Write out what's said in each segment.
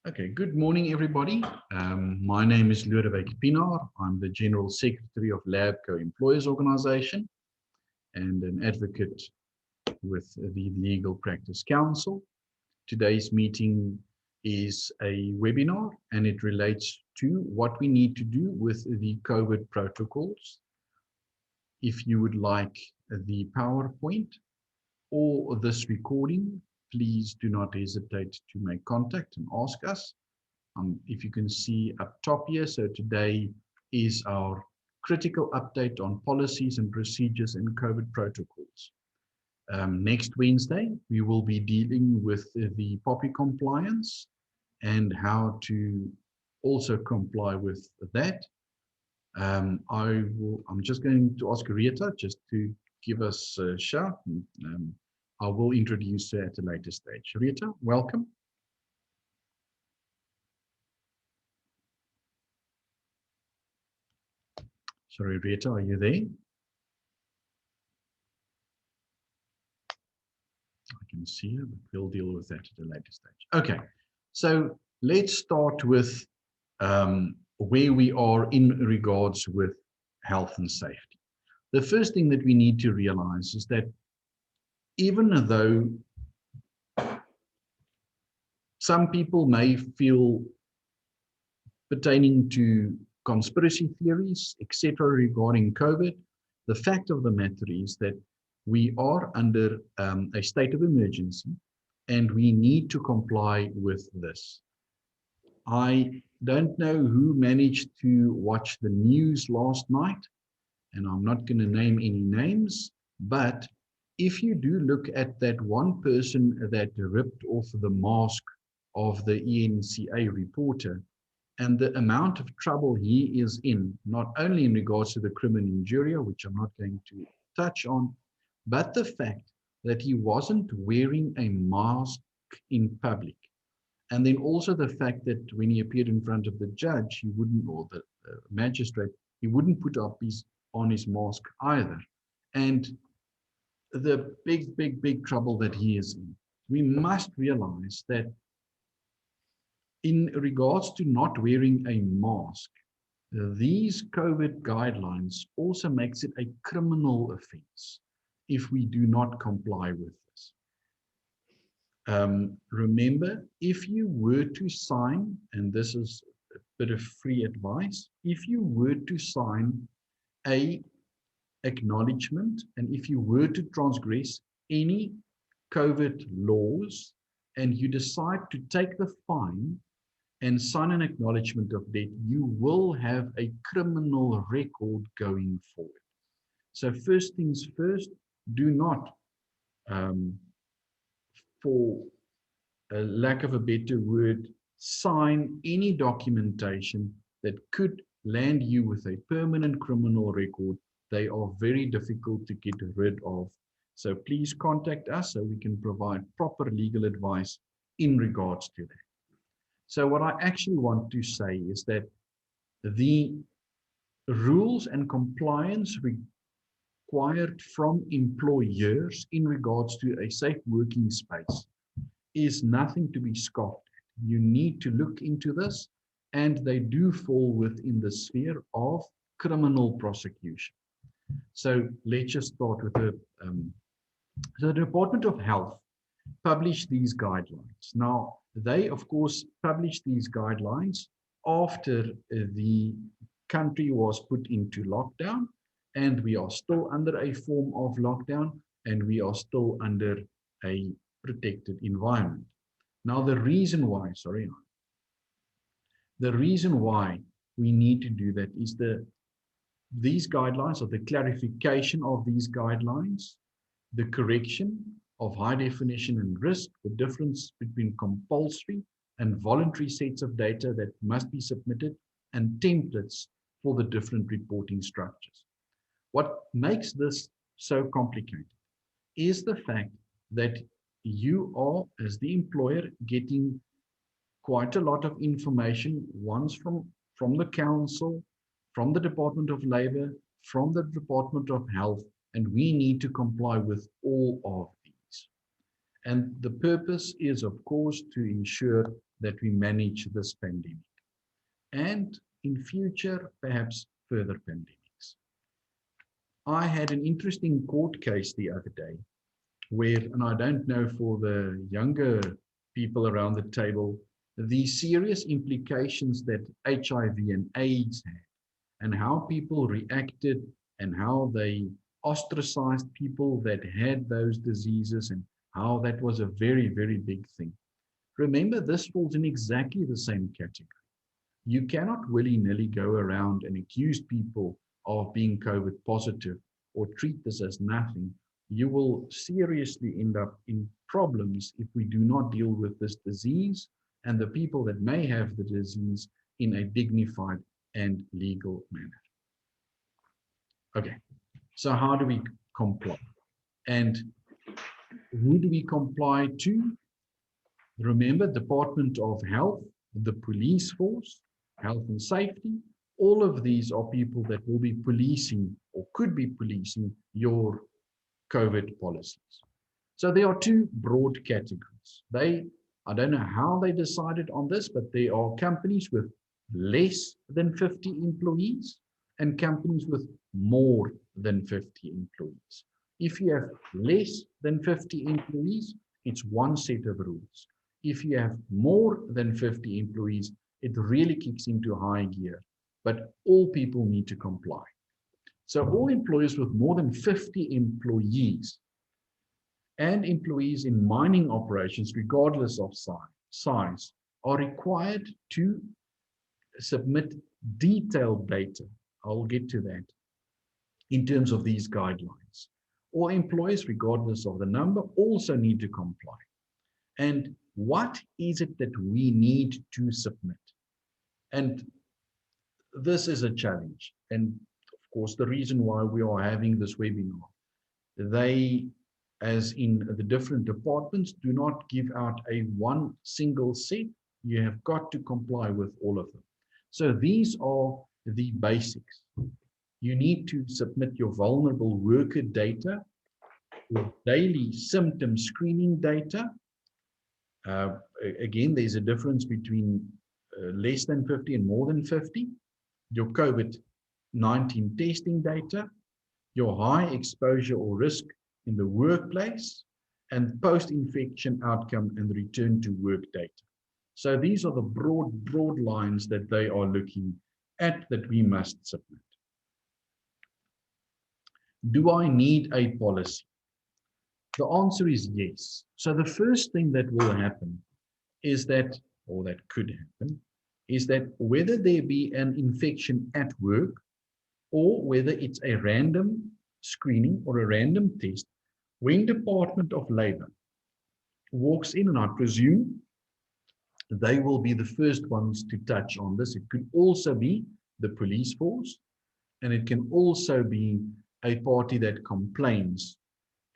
Okay, good morning, everybody. My name is Lodewijk Pinaar. I'm the General Secretary of LabCo Employers Organization and an advocate with the Legal Practice Council. Today's meeting is a webinar and it relates to what we need to do with the COVID protocols. If you would like the PowerPoint or this recording, please do not hesitate to make contact and ask us. If you can see up top here, so today is our critical update on policies and procedures and COVID protocols. Next Wednesday, we will be dealing with the POPI compliance and how to also comply with that. I'm just going to ask Rita just to give us a shout. I will introduce her at a later stage. Rita, welcome. Sorry, Rita, are you there? I can see her, but we'll deal with that at a later stage. Okay, so let's start with where we are in regards with health and safety. The first thing that we need to realize is that even though some people may feel pertaining to conspiracy theories, etc., regarding COVID, the fact of the matter is that we are under a state of emergency and we need to comply with this. I don't know who managed to watch the news last night, and I'm not going to name any names, but if you do look at that one person that ripped off the mask of the ENCA reporter, and the amount of trouble he is in, not only in regards to the crimen injuria, which I'm not going to touch on, but the fact that he wasn't wearing a mask in public. And then also the fact that when he appeared in front of the judge, he wouldn't, or the magistrate, he wouldn't put up on his mask either. And the big trouble that he is in. We must realize that in regards to not wearing a mask, these COVID guidelines also makes it a criminal offense if we do not comply with this. Remember, if you were to sign, and this is a bit of free advice, if you were to sign a acknowledgement, and if you were to transgress any COVID laws, and you decide to take the fine and sign an acknowledgement of debt, you will have a criminal record going forward. So first things first, do not, for a lack of a better word, sign any documentation that could land you with a permanent criminal record. They are very difficult to get rid of. So please contact us so we can provide proper legal advice in regards to that. So what I actually want to say is that the rules and compliance required from employers in regards to a safe working space is nothing to be scoffed at. You need to look into this, and they do fall within the sphere of criminal prosecution. So let's just start with so the Department of Health published these guidelines. Now, they, of course, published these guidelines after the country was put into lockdown, and we are still under a form of lockdown, and we are still under a protected environment. Now, the reason why we need to do that is these guidelines, or the clarification of these guidelines, the correction of high definition and risk, the difference between compulsory and voluntary sets of data that must be submitted, and templates for the different reporting structures. What makes this so complicated is the fact that you are, as the employer, getting quite a lot of information, once from the council, from the Department of Labor, from the Department of Health, and we need to comply with all of these. And the purpose is, of course, to ensure that we manage this pandemic, and in future, perhaps further pandemics. I had an interesting court case the other day where, and I don't know for the younger people around the table, the serious implications that HIV and AIDS had, and how people reacted and how they ostracized people that had those diseases, and how that was a very, very big thing. Remember, this falls in exactly the same category. You cannot willy-nilly go around and accuse people of being COVID positive or treat this as nothing. You will seriously end up in problems if we do not deal with this disease and the people that may have the disease in a dignified and legal manner. Okay, so how do we comply? And who do we comply to? Remember, Department of Health, the police force, health and safety, all of these are people that will be policing or could be policing your COVID policies. So there are two broad categories. I don't know how they decided on this, but there are companies with less than 50 employees and companies with more than 50 employees. If you have less than 50 employees, it's one set of rules. If you have more than 50 employees, it really kicks into high gear, but all people need to comply. So all employers with more than 50 employees and employees in mining operations, regardless of size, are required to submit detailed data. I'll get to that in terms of these guidelines. All employees, regardless of the number, also need to comply. And what is it that we need to submit? And this is a challenge. And of course, the reason why we are having this webinar, they, as in the different departments, do not give out a one single set. You have got to comply with all of them. So these are the basics. You need to submit your vulnerable worker data, your daily symptom screening data. Again, there's a difference between less than 50 and more than 50. Your COVID-19 testing data, your high exposure or risk in the workplace, and post-infection outcome and return to work data. So these are the broad lines that they are looking at that we must submit. Do I need a policy? The answer is yes. So the first thing that will happen is that, or that could happen, is that whether there be an infection at work or whether it's a random screening or a random test, when Department of Labor walks in, and I presume they will be the first ones to touch on this. It could also be the police force, and it can also be a party that complains,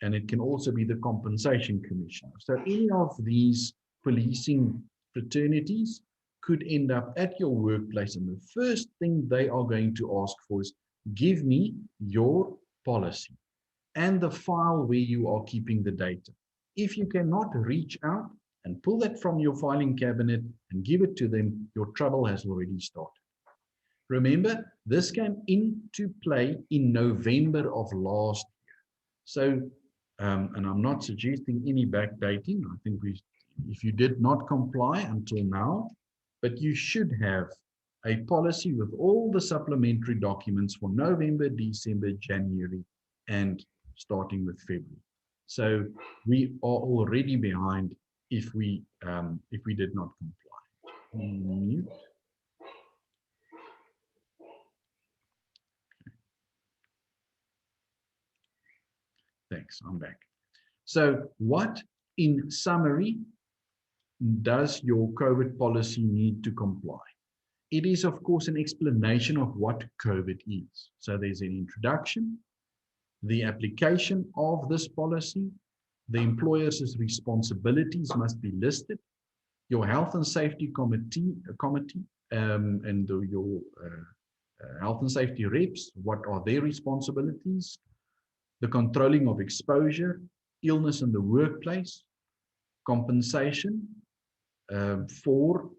and it can also be the compensation commissioner. So any of these policing fraternities could end up at your workplace, and the first thing they are going to ask for is, give me your policy and the file where you are keeping the data. If you cannot reach out and pull that from your filing cabinet and give it to them, your trouble has already started. Remember, this came into play in November of last year. So, and I'm not suggesting any backdating. I think if you did not comply until now, but you should have a policy with all the supplementary documents for November, December, January, and starting with February. So we are already behind if we did not comply. Mute. Thanks, I'm back. So what, in summary, does your COVID policy need to comply? It is, of course, an explanation of what COVID is. So there's an introduction, the application of this policy, the employer's responsibilities must be listed, your health and safety committee and your health and safety reps, what are their responsibilities, the controlling of exposure, illness in the workplace, compensation, for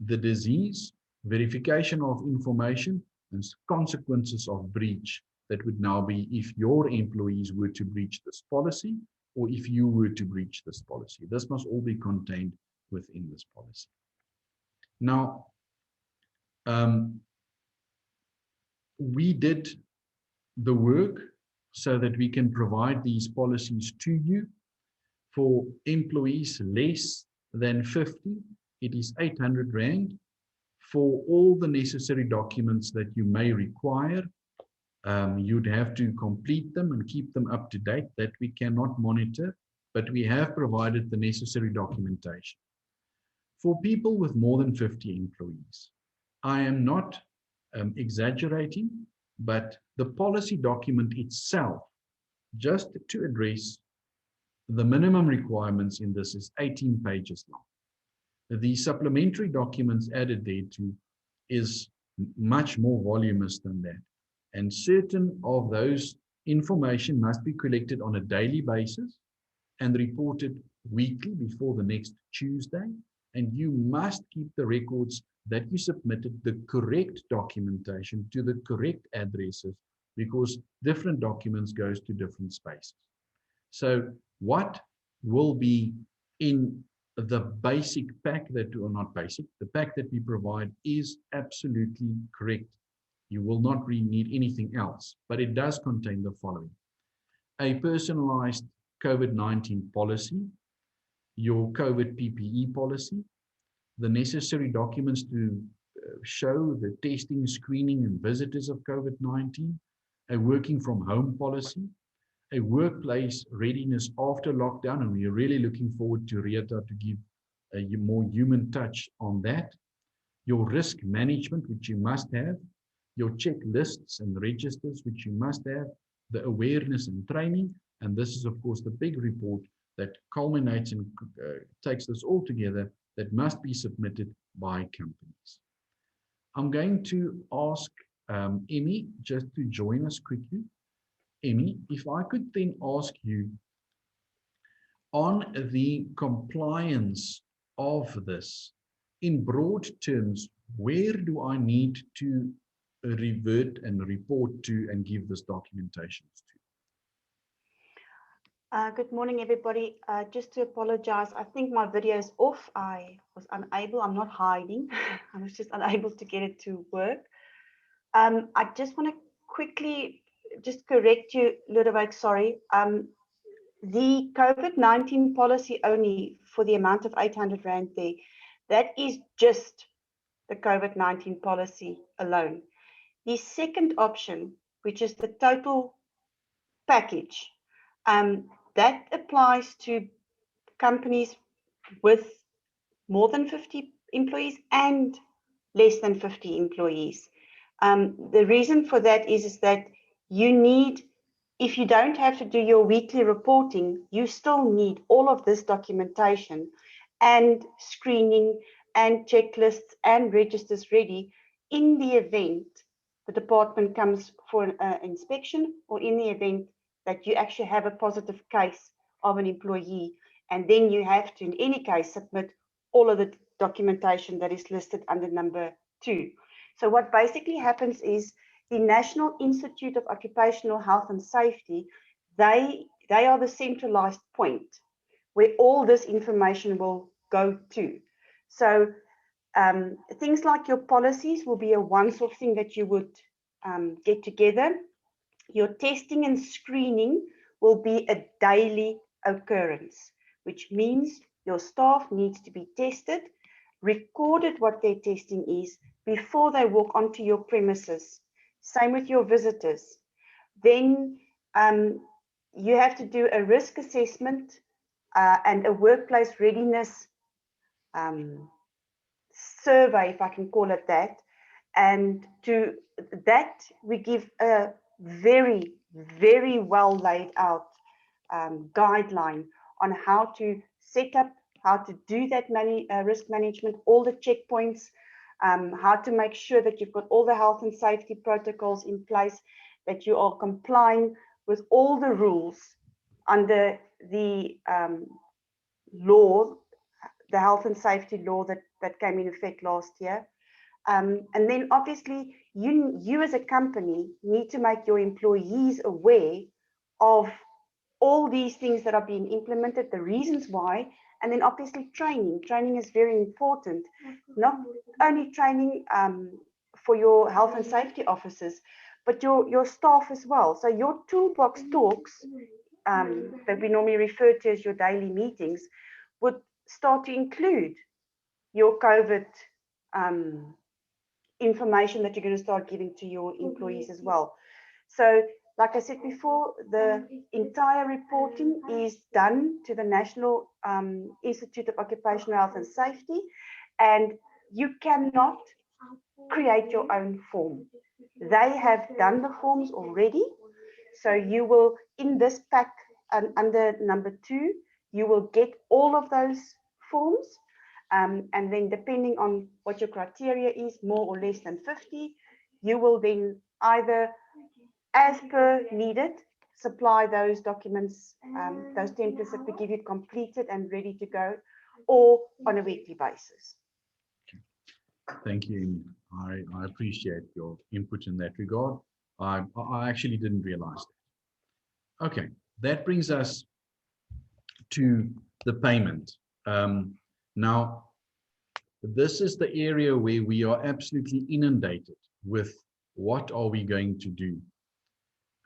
the disease, verification of information, and consequences of breach. That would now be if your employees were to breach this policy or if you were to breach this policy. This must all be contained within this policy. Now, we did the work so that we can provide these policies to you. For employees less than 50, it is 800 Rand. For all the necessary documents that you may require, you'd have to complete them and keep them up to date. That we cannot monitor, but we have provided the necessary documentation. For people with more than 50 employees, I am not exaggerating, but the policy document itself, just to address the minimum requirements in this, is 18 pages long. The supplementary documents added thereto is much more voluminous than that. And certain of those information must be collected on a daily basis and reported weekly before the next Tuesday. And you must keep the records that you submitted the correct documentation to the correct addresses, because different documents goes to different spaces. So what will be in the basic pack that, or not basic, the pack that we provide is absolutely correct. You will not really need anything else, but it does contain the following: a personalized COVID-19 policy, your COVID PPE policy, the necessary documents to show the testing, screening, and visitors of COVID-19, a working from home policy, a workplace readiness after lockdown, and we're really looking forward to Rieta to give a more human touch on that, your risk management, which you must have, your checklists and registers, which you must have, the awareness and training, and this is of course the big report that culminates and takes this all together, that must be submitted by companies. I'm going to ask Emmy just to join us quickly. Emmy, if I could then ask you on the compliance of this, in broad terms, where do I need to revert and report to and give this documentation to? Good morning, everybody. Just to apologize, I think my video is off. I was unable, I'm not hiding, I was just unable to get it to work. I just want to quickly just correct you, Ludovic, sorry. The COVID-19 policy only for the amount of 800 Rand there, that is just the COVID-19 policy alone. The second option, which is the total package, that applies to companies with more than 50 employees and less than 50 employees. The reason for that is that you need, if you don't have to do your weekly reporting, you still need all of this documentation and screening and checklists and registers ready in the event the department comes for an inspection, or in the event that you actually have a positive case of an employee, and then you have to, in any case, submit all of the documentation that is listed under number 2. So what basically happens is the National Institute of Occupational Health and Safety, they are the centralized point where all this information will go to. So things like your policies will be a once-off thing that you would get together. Your testing and screening will be a daily occurrence, which means your staff needs to be tested, recorded what their testing is before they walk onto your premises. Same with your visitors. Then you have to do a risk assessment and a workplace readiness survey, if I can call it that. And to that, we give a very, very well laid out guideline on how to set up, how to do that risk management, all the checkpoints, how to make sure that you've got all the health and safety protocols in place, that you are complying with all the rules under the law the health and safety law that came in effect last year. And then obviously you as a company need to make your employees aware of all these things that are being implemented, the reasons why, and then obviously training. Training is very important. Not only training for your health and safety officers, but your staff as well. So your toolbox talks that we normally refer to as your daily meetings would start to include your COVID information that you're going to start giving to your employees as well. So, like I said before, the entire reporting is done to the National Institute of Occupational Health and Safety, and you cannot create your own form. They have done the forms already, so you will, in this pack under number 2, you will get all of those forms. And then depending on what your criteria is, more or less than 50, you will then either, as per needed, supply those documents, those templates that we give you completed and ready to go, or on a weekly basis. Thank you. I appreciate your input in that regard. I actually didn't realize that. Okay, that brings us to the payment. Now, this is the area where we are absolutely inundated with what are we going to do.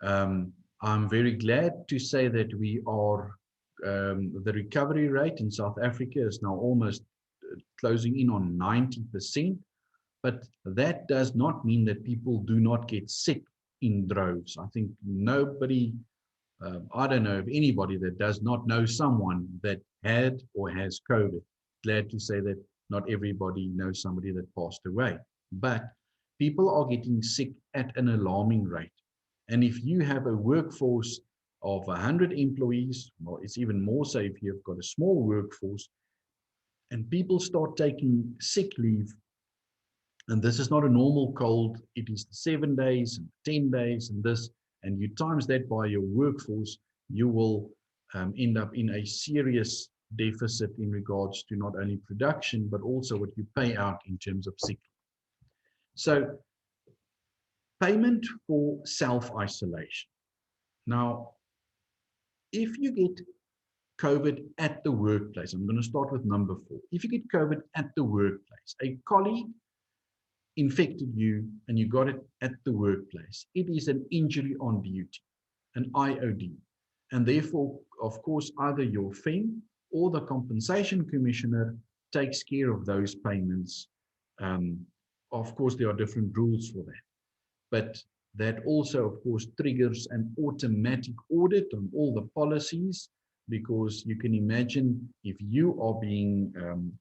I'm very glad to say that we are, the recovery rate in South Africa is now almost closing in on 90%, but that does not mean that people do not get sick in droves. I think nobody, I don't know of anybody that does not know someone that had or has COVID. Glad to say that not everybody knows somebody that passed away, but people are getting sick at an alarming rate. And if you have a workforce of 100 employees, well, it's even more so if you've got a small workforce, and people start taking sick leave, and this is not a normal cold, it is 7 days and 10 days and this, and you times that by your workforce, you will end up in a serious deficit in regards to not only production, but also what you pay out in terms of sick leave. So, payment for self-isolation. Now, if you get COVID at the workplace, I'm going to start with number 4. If you get COVID at the workplace, a colleague infected you and you got it at the workplace, it is an injury on duty, an IOD. And therefore, of course, either your FEM or the Compensation Commissioner takes care of those payments. Of course, there are different rules for that. But that also, of course, triggers an automatic audit on all the policies, because you can imagine if you are being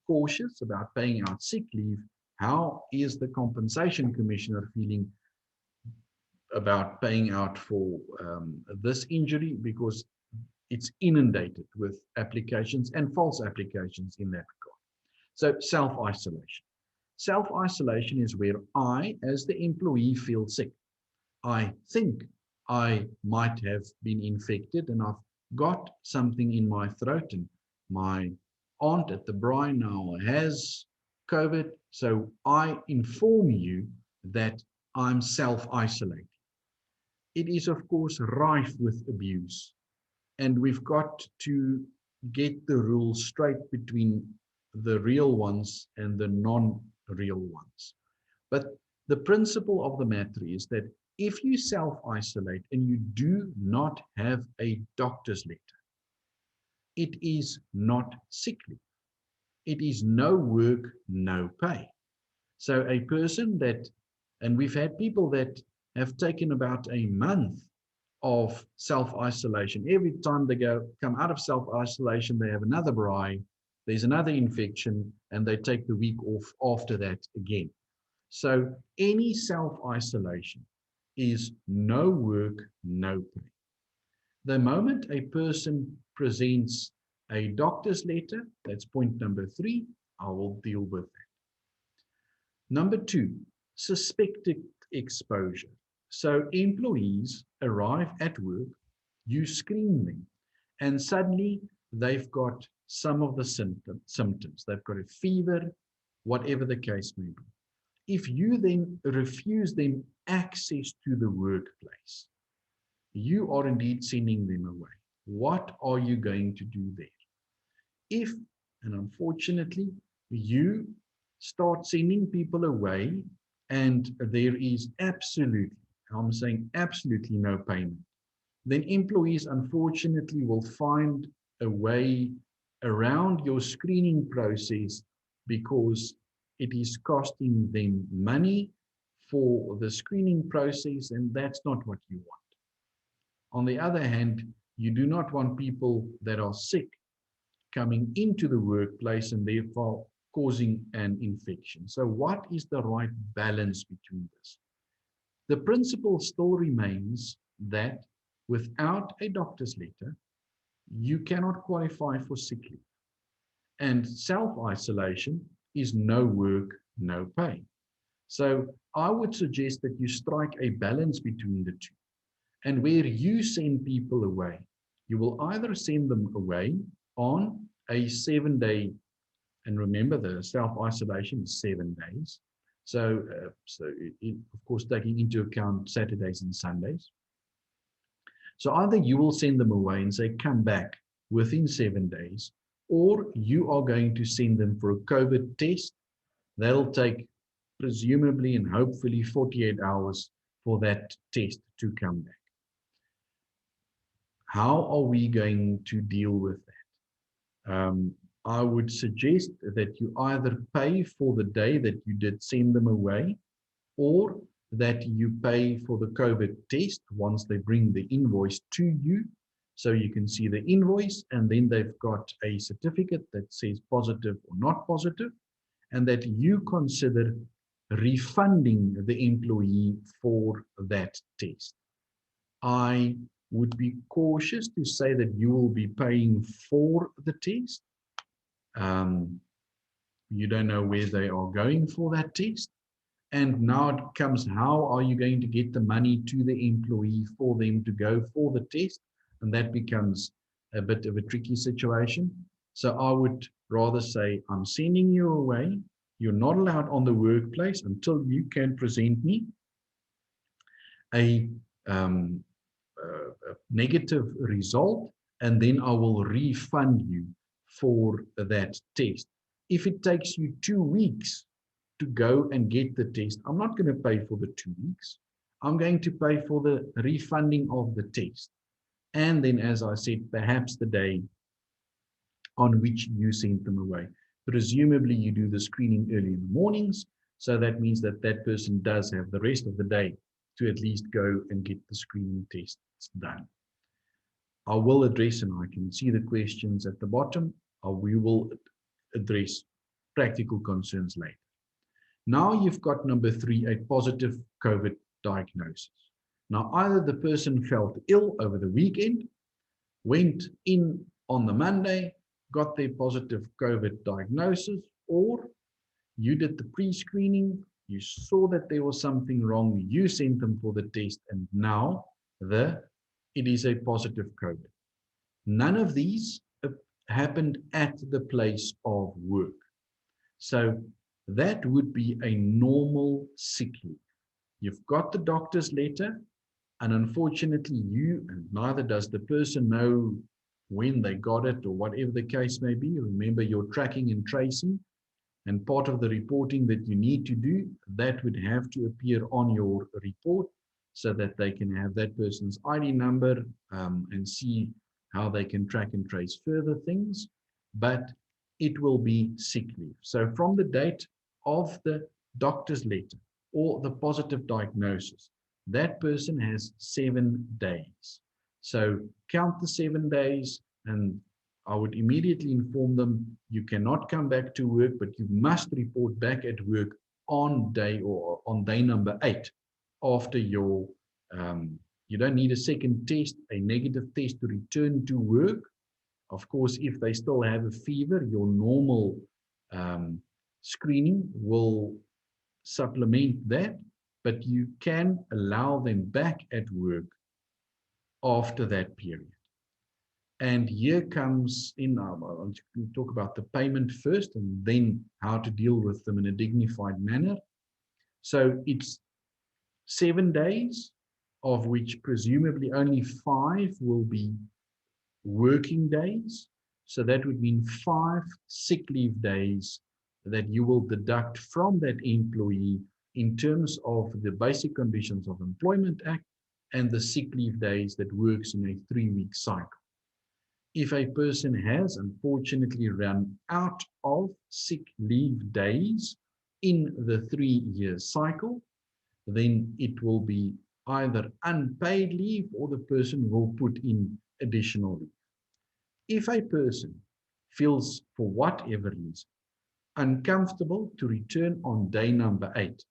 cautious about paying out sick leave, how is the Compensation Commissioner feeling about paying out for this injury, because it's inundated with applications and false applications in that regard. So self-isolation. Self-isolation is where I, as the employee, feel sick. I think I might have been infected and I've got something in my throat, and my aunt at the braai now has COVID. So I inform you that I'm self-isolating. It is, of course, rife with abuse. And we've got to get the rules straight between the real ones and the non-real ones. But the principle of the matter is that if you self-isolate and you do not have a doctor's letter, it is not sick leave. It is no work, no pay. So a person that, and we've had people that have taken about a month of self-isolation. Every time they come out of self-isolation, they have another braai, there's another infection, and they take the week off after that again. So any self-isolation is no work, no pay. The moment a person presents a doctor's letter, that's point number 3, I will deal with that. Number 2, suspected exposure. So employees arrive at work, you screen them, and suddenly they've got some of the symptoms. They've got a fever, whatever the case may be. If you then refuse them access to the workplace, you are indeed sending them away. What are you going to do there? If, and unfortunately, you start sending people away and there is absolutely, I'm saying absolutely no payment, then employees unfortunately will find a way around your screening process because it is costing them money for the screening process, and that's not what you want. On the other hand, you do not want people that are sick coming into the workplace and therefore causing an infection. So what is the right balance between this? The principle still remains that without a doctor's letter, you cannot qualify for sick leave. And self-isolation is no work, no pay. So I would suggest that you strike a balance between the two. And where you send people away, you will either send them away on a 7-day, and remember the self-isolation is 7 days. So, of course, taking into account Saturdays and Sundays. So either you will send them away and say, come back within 7 days, or you are going to send them for a COVID test. That'll take presumably and hopefully 48 hours for that test to come back. How are we going to deal with that? I would suggest that you either pay for the day that you did send them away, or that you pay for the COVID test once they bring the invoice to you. So you can see the invoice, and then they've got a certificate that says positive or not positive, and that you consider refunding the employee for that test. I would be cautious to say that you will be paying for the test. You don't know where they are going for that test. And now it comes, how are you going to get the money to the employee for them to go for the test? And that becomes a bit of a tricky situation. So I would rather say, I'm sending you away. You're not allowed on the workplace until you can present me a negative result, and then I will refund you for that test. If it takes you 2 weeks to go and get the test, I'm not going to pay for the 2 weeks. I'm going to pay for the refunding of the test. And then, as I said, perhaps the day on which you sent them away. Presumably, you do the screening early in the mornings, so that means that that person does have the rest of the day to at least go and get the screening tests done. I will address, and I can see the questions at the bottom, we will address practical concerns later. Now you've got number 3, a positive COVID diagnosis. Now either the person felt ill over the weekend, went in on the Monday, got their positive COVID diagnosis, or you did the pre-screening, you saw that there was something wrong, you sent them for the test, and now it is a positive COVID. None of these happened at the place of work. So that would be a normal sick leave. You've got the doctor's letter, and unfortunately you, and neither does the person, know when they got it or whatever the case may be. Remember, your tracking and tracing, and part of the reporting that you need to do, that would have to appear on your report so that they can have that person's ID number and see how they can track and trace further things. But it will be sick leave. So from the date of the doctor's letter or the positive diagnosis, that person has 7 days. So count the 7 days, and I would immediately inform them you cannot come back to work, but you must report back at work on day number 8 after your, you don't need a second test, a negative test to return to work. Of course, if they still have a fever, your normal screening will supplement that, but you can allow them back at work after that period. And here comes in, I'll talk about the payment first and then how to deal with them in a dignified manner. So it's 7 days, of which presumably only 5 will be working days. So that would mean 5 sick leave days that you will deduct from that employee in terms of the Basic Conditions of Employment Act and the sick leave days that works in a 3-week cycle. If a person has unfortunately run out of sick leave days in the 3-year cycle, then it will be either unpaid leave or the person will put in additional leave. If a person feels, for whatever reason, uncomfortable to return on day number 8,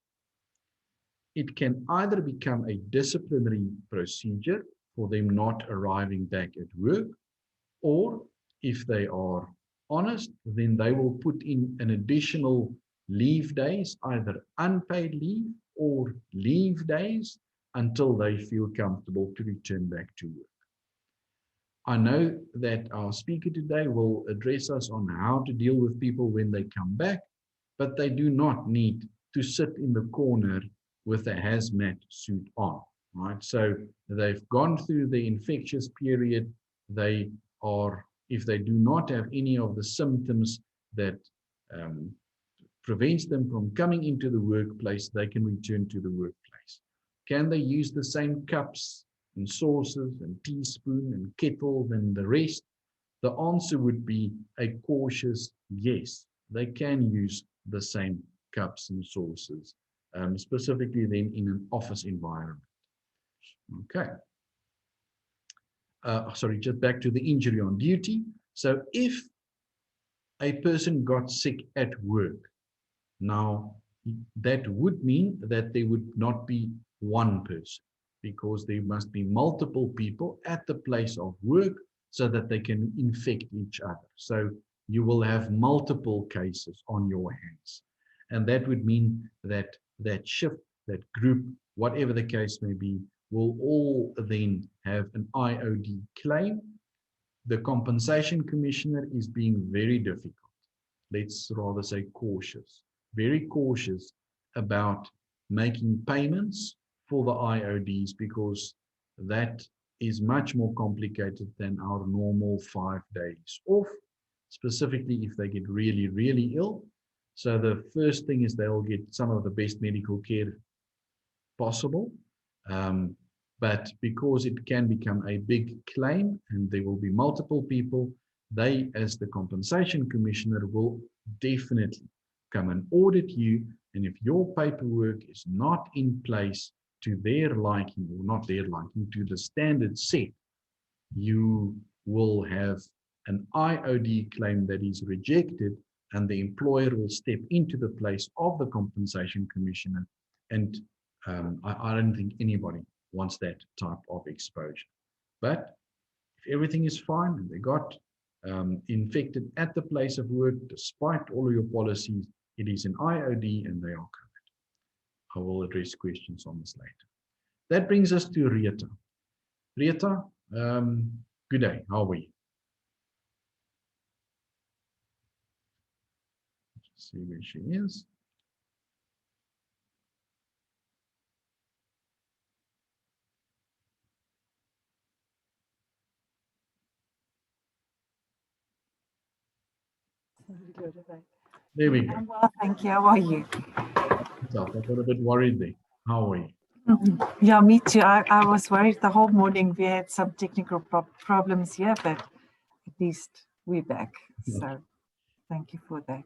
it can either become a disciplinary procedure for them not arriving back at work, or if they are honest, then they will put in an additional leave days, either unpaid leave or leave days, until they feel comfortable to return back to work. I know that our speaker today will address us on how to deal with people when they come back, but they do not need to sit in the corner with a hazmat suit on, right? So they've gone through the infectious period. They are, if they do not have any of the symptoms that prevents them from coming into the workplace, they can return to the workplace. Can they use the same cups and saucers and teaspoon and kettle than the rest? The answer would be a cautious yes. They can use the same cups and saucers, specifically then in an office environment. Okay. Sorry, just back to the injury on duty. So if a person got sick at work, now that would mean that there would not be one person, because there must be multiple people at the place of work so that they can infect each other. So you will have multiple cases on your hands. And that would mean that that shift, that group, whatever the case may be, will all then have an IOD claim. The Compensation Commissioner is being very difficult. Let's rather say cautious, very cautious about making payments for the IODs, because that is much more complicated than our normal 5 days off, specifically if they get really, really ill. So the first thing is they'll get some of the best medical care possible. But because it can become a big claim and there will be multiple people, they, as the Compensation Commissioner, will definitely come and audit you. And if your paperwork is not in place to their liking, or not their liking, to the standard set, you will have an IOD claim that is rejected, and the employer will step into the place of the Compensation Commissioner. And I don't think anybody wants that type of exposure. But if everything is fine and they got infected at the place of work, despite all of your policies, it is an IOD and they are covered. I will address questions on this later. That brings us to Rita. Rita, good day. How are you? Let's see where she is. There we go. Well, thank you. How are you? I got a bit worried there. How are you? Yeah, me too. I was worried the whole morning. We had some technical problems here, but at least we're back. So thank you for that.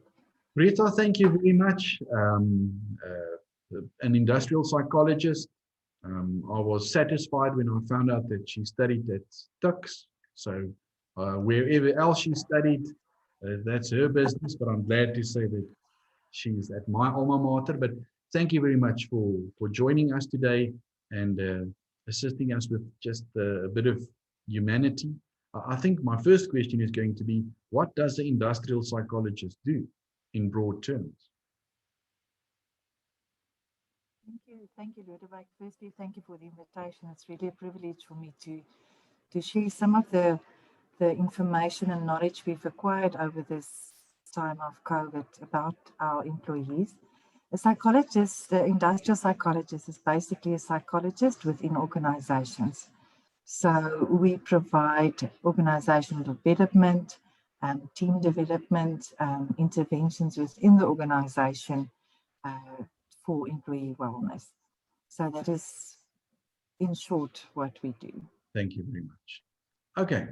Rita, thank you very much. An industrial psychologist. I was satisfied when I found out that she studied at Tuks. So wherever else she studied, that's her business. But I'm glad to say that she's at my alma mater. But thank you very much for joining us today and assisting us with just a bit of humanity. I think my first question is going to be, what does the industrial psychologist do in broad terms? Thank you, Lodewijk. Firstly, thank you for the invitation. It's really a privilege for me to share some of the the information and knowledge we've acquired over this time of COVID about our employees. A psychologist, the industrial psychologist, is basically a psychologist within organizations. So we provide organizational development, team development, interventions within the organization for employee wellness. So that is, in short, what we do. Thank you very much. Okay,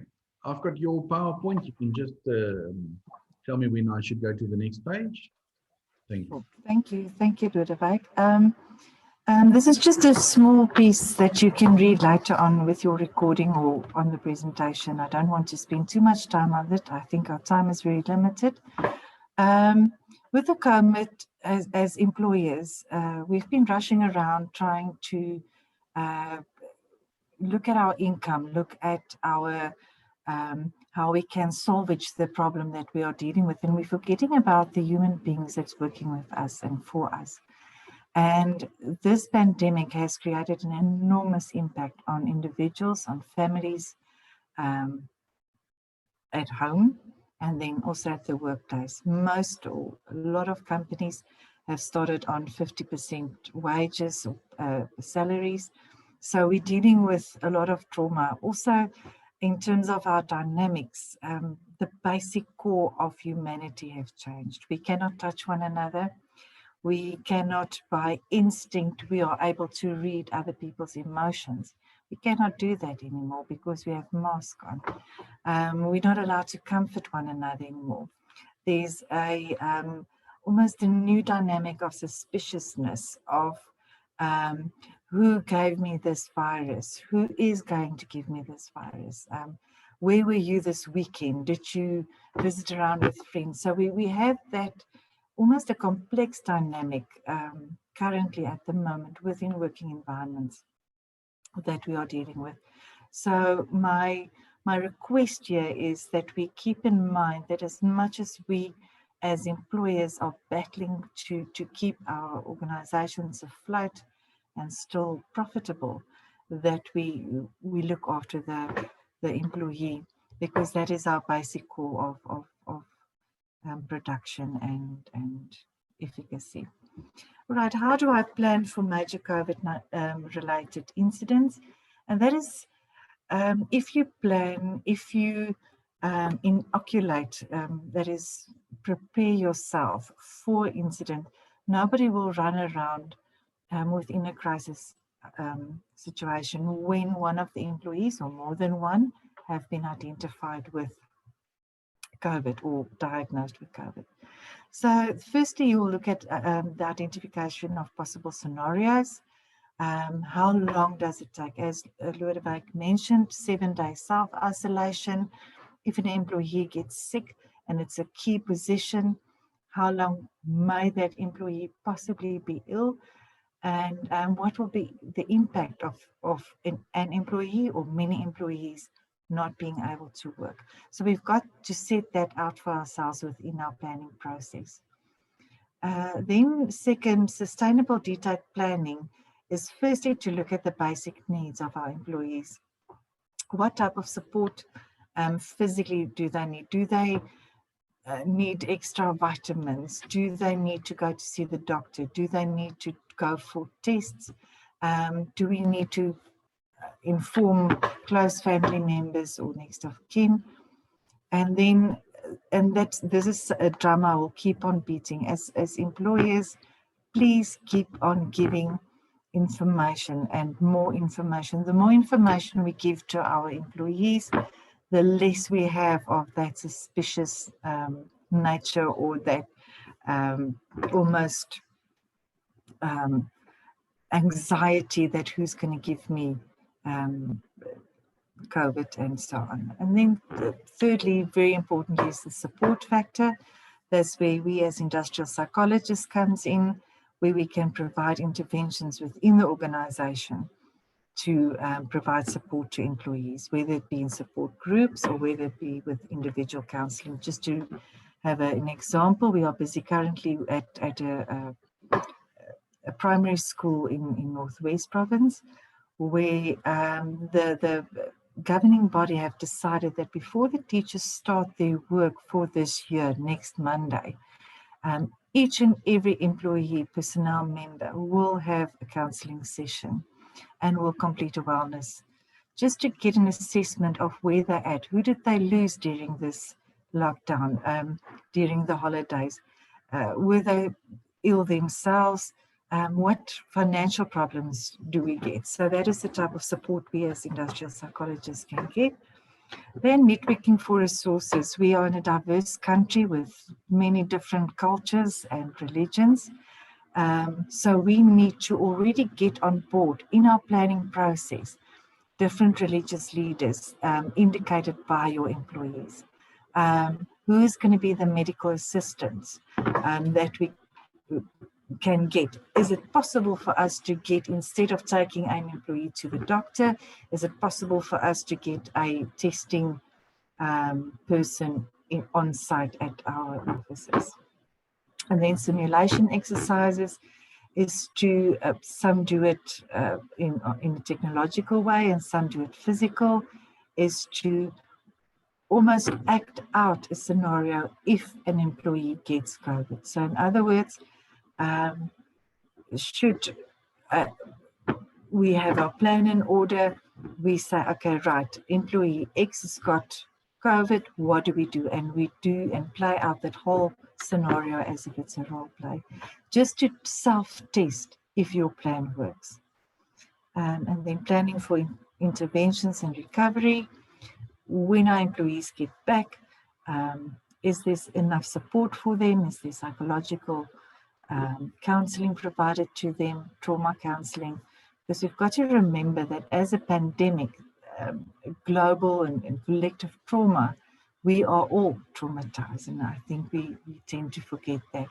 I've got your PowerPoint. You can just tell me when I should go to the next page. Thank you. Thank you, Ludovic. This is just a small piece that you can read later on with your recording or on the presentation. I don't want to spend too much time on it. I think our time is very limited. With the COVID, as employers, we've been rushing around trying to look at our income, look at our how we can salvage the problem that we are dealing with, and we're forgetting about the human beings that's working with us and for us. And this pandemic has created an enormous impact on individuals, on families, at home, and then also at the workplace. Most or a lot of companies have started on 50% wages, salaries. So we're dealing with a lot of trauma. Also, in terms of our dynamics, the basic core of humanity have changed. We cannot touch one another. We cannot, by instinct, we are able to read other people's emotions. We cannot do that anymore because we have masks on. We're not allowed to comfort one another anymore. There's almost a new dynamic of suspiciousness of who gave me this virus? Who is going to give me this virus? Where were you this weekend? Did you visit around with friends? So we have that almost a complex dynamic currently at the moment within working environments that we are dealing with. So my request here is that we keep in mind that as much as we as employers are battling to keep our organizations afloat and still profitable, that we look after the employee, because that is our basic core of production and efficacy. Right, how do I plan for major COVID related incidents? And that is, if you plan, if you inoculate, that is, prepare yourself for incident, nobody will run around within a crisis situation when one of the employees or more than one have been identified with COVID or diagnosed with COVID. So firstly, you will look at the identification of possible scenarios. How long does it take? As Ludovic mentioned, 7 days self-isolation. If an employee gets sick and it's a key position, how long may that employee possibly be ill? And what will be the impact of an employee or many employees not being able to work? So we've got to set that out for ourselves within our planning process. Then second, sustainable detailed planning is firstly to look at the basic needs of our employees. What type of support physically do they need? Do they need extra vitamins? Do they need to go to see the doctor? Do they need to go for tests? Do we need to inform close family members or next of kin? And then, this is a drum I will keep on beating. As employers, please keep on giving information and more information. The more information we give to our employees, the less we have of that suspicious nature or that almost anxiety that who's going to give me COVID and so on. And then thirdly, very important, is the support factor. That's where we as industrial psychologists comes in, where we can provide interventions within the organization to provide support to employees, whether it be in support groups or whether it be with individual counseling. Just to have an example, we are busy currently at a primary school in Northwest Province, where the governing body have decided that before the teachers start their work for this year, next Monday, each and every employee personnel member will have a counselling session and will complete a wellness, just to get an assessment of where they're at. Who did they lose during this lockdown, during the holidays? Were they ill themselves? What financial problems do we get? So that is the type of support we as industrial psychologists can get. Then networking for resources. We are in a diverse country with many different cultures and religions. So we need to already get on board in our planning process different religious leaders indicated by your employees. Who is going to be the medical assistants that we can get? Is it possible for us to get, instead of taking an employee to the doctor, is it possible for us to get a testing person on site at our offices? And then simulation exercises is to, some do it in a technological way and some do it physical, is to almost act out a scenario if an employee gets COVID. So in other words, should we have our plan in order, we say, okay, right, employee X has got COVID, what do we do? And we do and play out that whole scenario as if it's a role play, just to self-test if your plan works. And then planning for interventions and recovery. When our employees get back, is there enough support for them? Is there psychological counseling provided to them, trauma counseling? Because we've got to remember that as a pandemic, global and collective trauma, we are all traumatized, and I think we tend to forget that.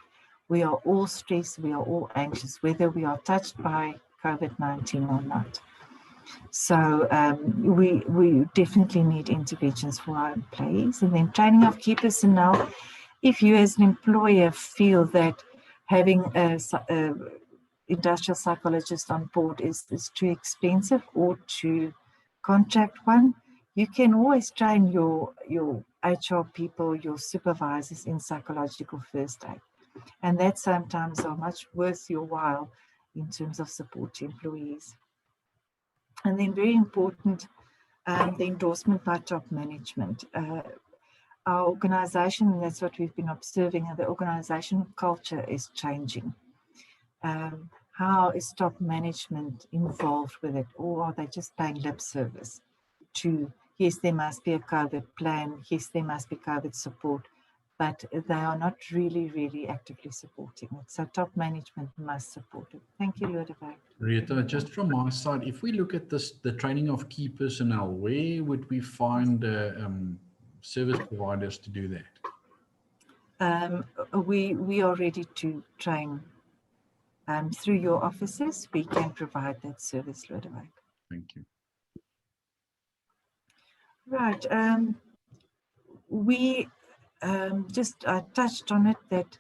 We are all stressed, we are all anxious, whether we are touched by COVID-19 or not. So we definitely need interventions for our employees. And then training of key personnel. If you as an employer feel that having a industrial psychologist on board is too expensive, or to contract one, you can always train your HR people, your supervisors in psychological first aid. And that sometimes are much worth your while in terms of support to employees. And then very important, the endorsement by top management. Our organization, and that's what we've been observing, and the organizational culture is changing. How is top management involved with it, or are they just paying lip service to, yes, there must be a COVID plan, yes, there must be COVID support, but they are not really actively supporting it. So top management must support it. Thank you, Lodewijk. Rita, just from my side, if we look at this, the training of key personnel, where would we find service providers to do that? We are ready to train through your offices. We can provide that service, Lodewijk. Thank you. Right. We just touched on it that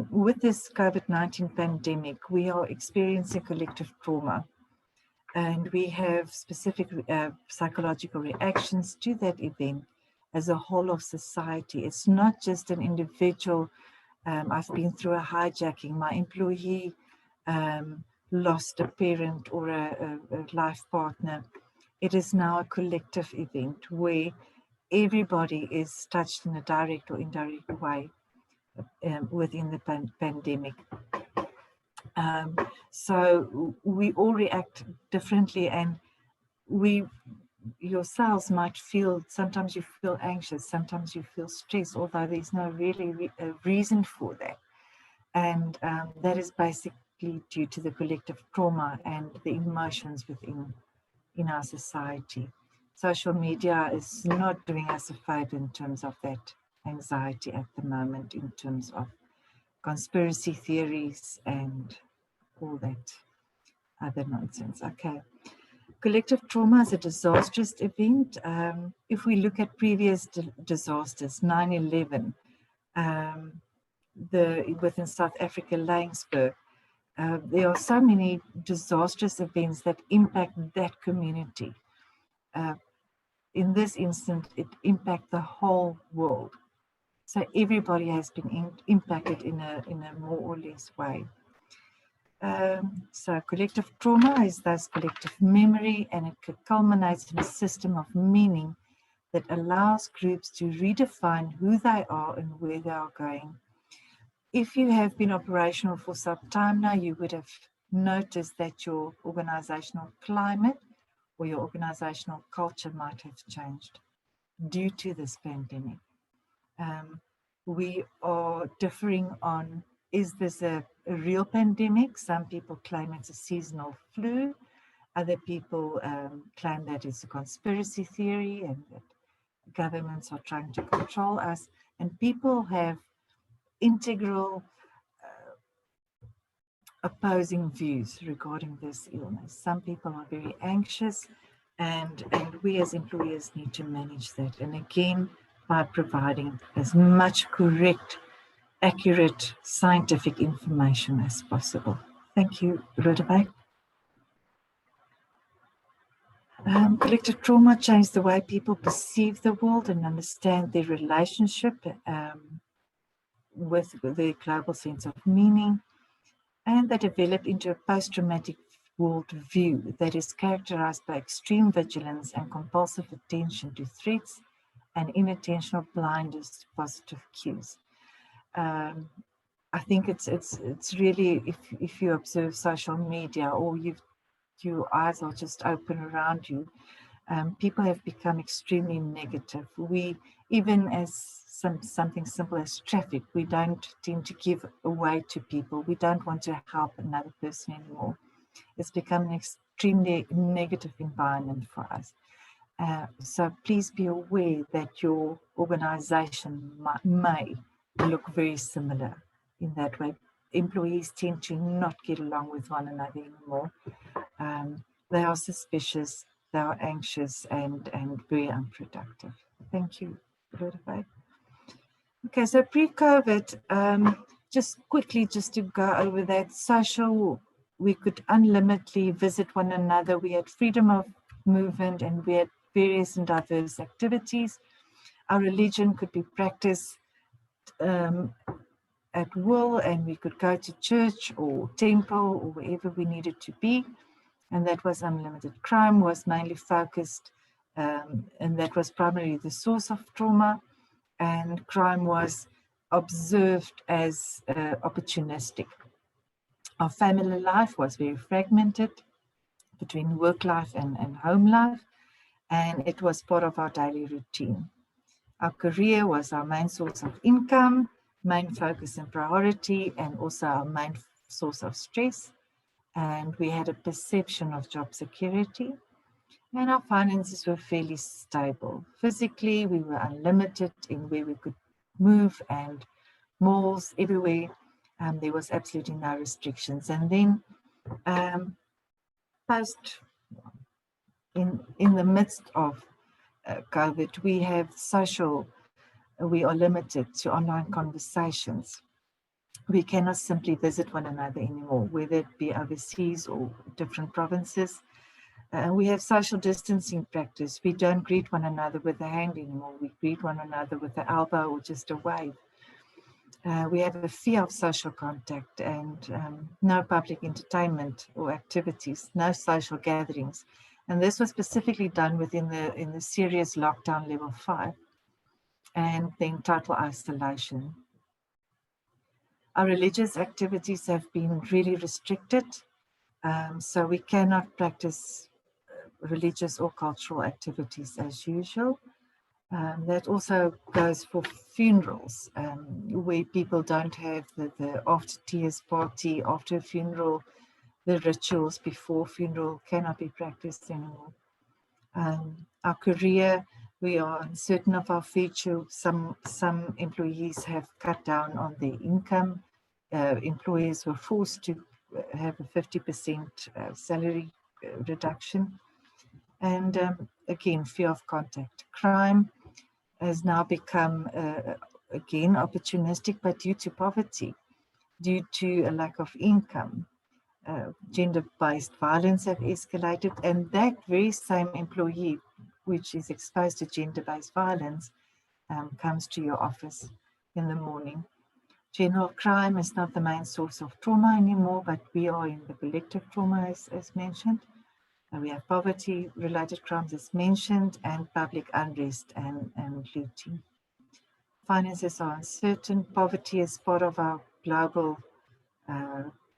with this COVID-19 pandemic, we are experiencing collective trauma, and we have specific psychological reactions to that event as a whole of society. It's not just an individual. I've been through a hijacking. My employee lost a parent or a life partner. It is now a collective event where everybody is touched in a direct or indirect way within the pandemic. So we all react differently, and we yourselves might feel, sometimes you feel anxious, sometimes you feel stressed, although there's no really reason for that. And that is basically due to the collective trauma and the emotions in our society. Social media is not doing us a favor in terms of that anxiety at the moment, in terms of conspiracy theories and all that other nonsense. Okay. Collective trauma is a disastrous event. If we look at previous disasters, 9/11, within South Africa, Laingsburg, there are so many disastrous events that impact that community. in this instance, it impacts the whole world. So everybody has been impacted in a more or less way. So collective trauma is thus collective memory, and it culminates in a system of meaning that allows groups to redefine who they are and where they are going. If you have been operational for some time now, you would have noticed that your organizational climate or your organizational culture might have changed due to this pandemic. We are differing on, is this a real pandemic? Some people claim it's a seasonal flu. Other people claim that it's a conspiracy theory and that governments are trying to control us. And people have integral opposing views regarding this illness. Some people are very anxious, and we as employers need to manage that. And again, by providing as much correct, accurate, scientific information as possible. Thank you, Rudabeh. Collective trauma changed the way people perceive the world and understand their relationship with their global sense of meaning, and they develop into a post-traumatic world view that is characterized by extreme vigilance and compulsive attention to threats and inattentional blindness to positive cues. I think it's really, if you observe social media or your eyes are just open around you, people have become extremely negative. We, even as something simple as traffic, we don't tend to give away to people. We don't want to help another person anymore. It's become an extremely negative environment for us. So please be aware that your organization may look very similar in that way. Employees tend to not get along with one another anymore. They are suspicious, they are anxious and very unproductive. Thank you, Rudabeh. Okay, so pre-COVID, just quickly, just to go over that, social, we could unlimitedly visit one another. We had freedom of movement and we had various and diverse activities. Our religion could be practiced at will, and we could go to church or temple or wherever we needed to be, and that was unlimited. Crime was mainly focused, and that was primarily the source of trauma, and crime was observed as opportunistic. Our family life was very fragmented between work life and home life, and it was part of our daily routine. Our career was our main source of income, main focus and priority, and also our main source of stress. And we had a perception of job security, and our finances were fairly stable. Physically, we were unlimited in where we could move, and malls everywhere. There was absolutely no restrictions. And then in the midst of COVID, we are limited to online conversations. We cannot simply visit one another anymore, whether it be overseas or different provinces. We have social distancing practice. We don't greet one another with a hand anymore. We greet one another with an elbow or just a wave. We have a fear of social contact and no public entertainment or activities, no social gatherings. And this was specifically done within the serious lockdown level 5 and then total isolation. Our religious activities have been really restricted, so we cannot practice religious or cultural activities as usual. That also goes for funerals, where people don't have the after tears party, after a funeral, the rituals before funeral cannot be practiced anymore. Our career, we are uncertain of our future. Some employees have cut down on their income. Employers were forced to have a 50% salary reduction. And again, fear of contact. Crime has now become, again, opportunistic, but due to poverty, due to a lack of income. Gender-based violence have escalated, and that very same employee which is exposed to gender-based violence comes to your office in the morning. General crime is not the main source of trauma anymore, but we are in the collective trauma, as mentioned. We have poverty-related crimes, as mentioned, and public unrest and looting. Finances are uncertain. Poverty is part of our global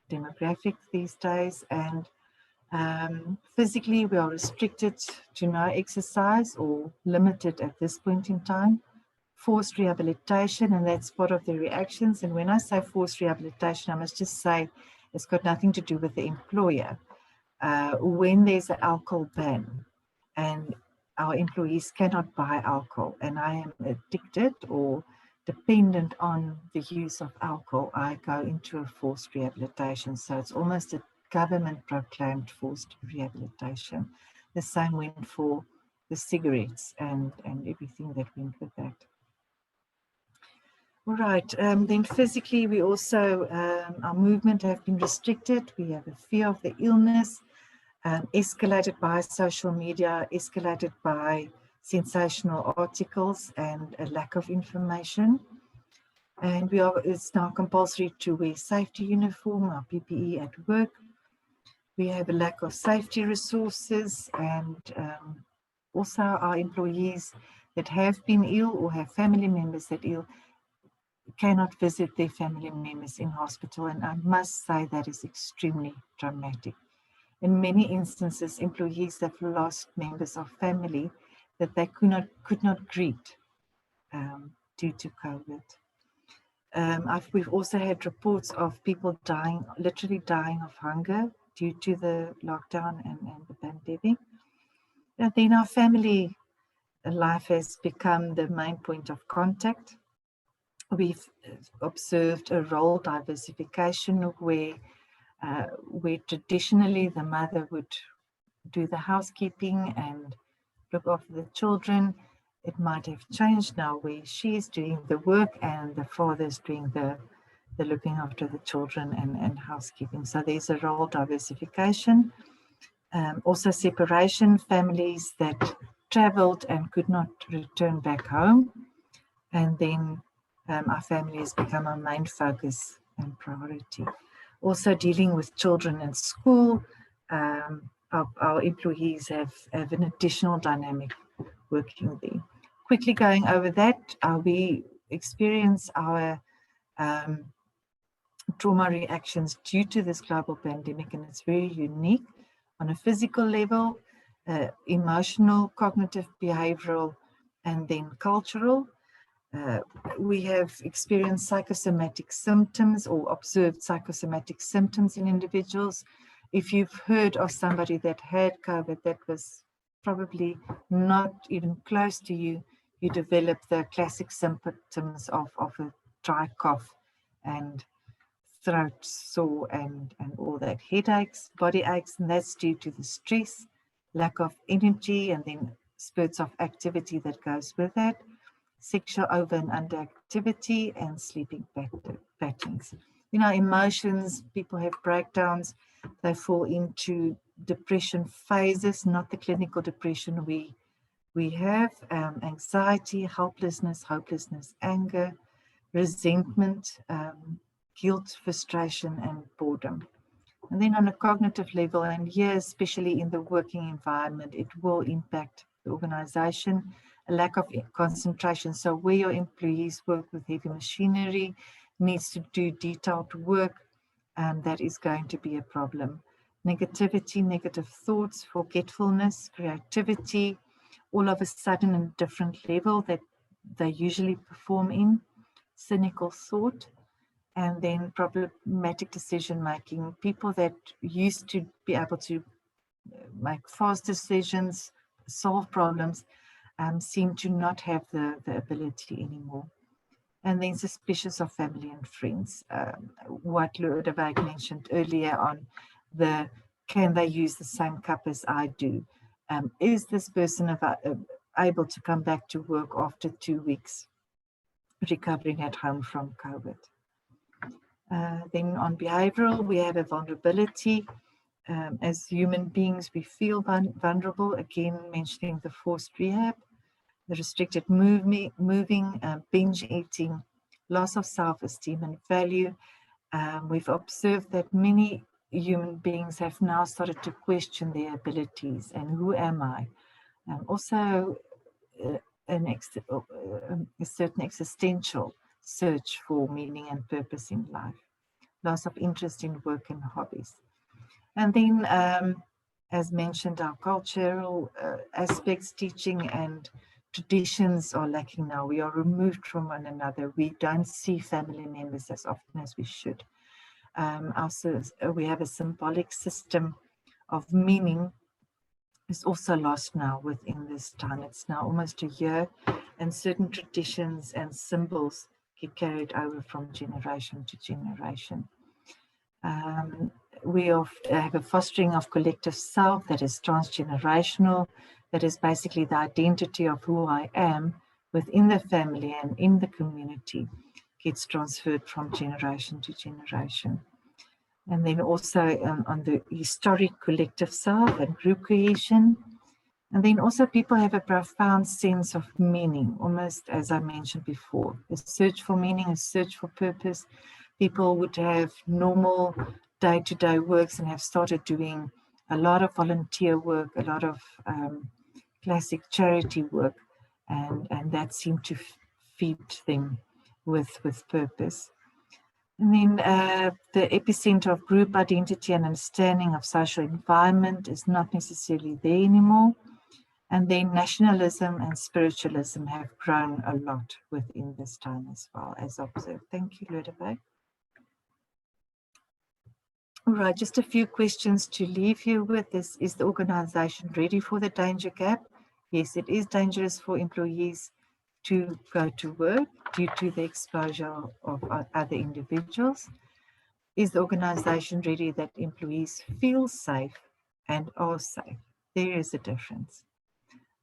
demographic these days, and physically we are restricted to no exercise or limited at this point in time. Forced rehabilitation, and that's part of the reactions. And when I say forced rehabilitation, I must just say it's got nothing to do with the employer. When there's an alcohol ban and our employees cannot buy alcohol, and I am addicted or dependent on the use of alcohol, I go into a forced rehabilitation. So it's almost a government proclaimed forced rehabilitation. The same went for the cigarettes and everything that went with that. All right, then physically we also, our movement have been restricted. We have a fear of the illness, escalated by social media, escalated by sensational articles and a lack of information. And it's now compulsory to wear safety uniform, our PPE at work. We have a lack of safety resources, and also our employees that have been ill or have family members that ill cannot visit their family members in hospital, and I must say that is extremely dramatic. In many instances, employees have lost members of family that they could not greet due to COVID. We've also had reports of people dying, literally dying of hunger due to the lockdown and the pandemic. And then our family life has become the main point of contact. We've observed a role diversification where traditionally the mother would do the housekeeping and look after the children. It might have changed now where she's doing the work and the father's doing the looking after the children and housekeeping. So there's a role diversification. Also separation, families that traveled and could not return back home. And then our family has become our main focus and priority. Also dealing with children in school, our employees have an additional dynamic working there. Quickly going over that, we experience our trauma reactions due to this global pandemic, and it's very unique on a physical level, emotional, cognitive, behavioral, and then cultural. We have experienced psychosomatic symptoms or observed psychosomatic symptoms in individuals. If you've heard of somebody that had COVID that was probably not even close to you, you develop the classic symptoms of a dry cough and throat sore and all that, headaches, body aches, and that's due to the stress, lack of energy, and then spurts of activity that goes with that. Sexual over and underactivity and sleeping patterns. You know, emotions, people have breakdowns, they fall into depression phases, not the clinical depression we have, anxiety, helplessness, hopelessness, anger, resentment, guilt, frustration, and boredom. And then on a cognitive level, and here especially in the working environment, it will impact the organization, a lack of concentration. So where your employees work with heavy machinery, needs to do detailed work, that is going to be a problem. Negativity, negative thoughts, forgetfulness, creativity, all of a sudden in a different level that they usually perform in, cynical thought, and then problematic decision making. People that used to be able to make fast decisions, solve problems, seem to not have the ability anymore. And then suspicious of family and friends. What Lodewijk mentioned earlier on can they use the same cup as I do? Is this person able to come back to work after 2 weeks recovering at home from COVID? Then on behavioral, we have a vulnerability As human beings, we feel vulnerable, again mentioning the forced rehab, the restricted moving, binge eating, loss of self-esteem and value. We've observed that many human beings have now started to question their abilities and who am I? Also, a certain existential search for meaning and purpose in life, loss of interest in work and hobbies. And then, as mentioned, our cultural aspects, teaching and traditions are lacking now. We are removed from one another. We don't see family members as often as we should. We have a symbolic system of meaning is also lost now within this time. It's now almost a year, and certain traditions and symbols get carried over from generation to generation. We have a fostering of collective self that is transgenerational, that is basically the identity of who I am within the family and in the community gets transferred from generation to generation. And then also on the historic collective self and group creation. And then also people have a profound sense of meaning, almost as I mentioned before, a search for meaning, a search for purpose. People would have normal day-to-day works and have started doing a lot of volunteer work, a lot of classic charity work, and that seemed to feed them with purpose. And then the epicenter of group identity and understanding of social environment is not necessarily there anymore. And then nationalism and spiritualism have grown a lot within this time as well, as observed. Thank you, Ludovic. All right, just a few questions to leave you with. Is the organization ready for the danger gap? Yes, it is dangerous for employees to go to work due to the exposure of other individuals. Is the organization ready that employees feel safe and are safe? There is a difference.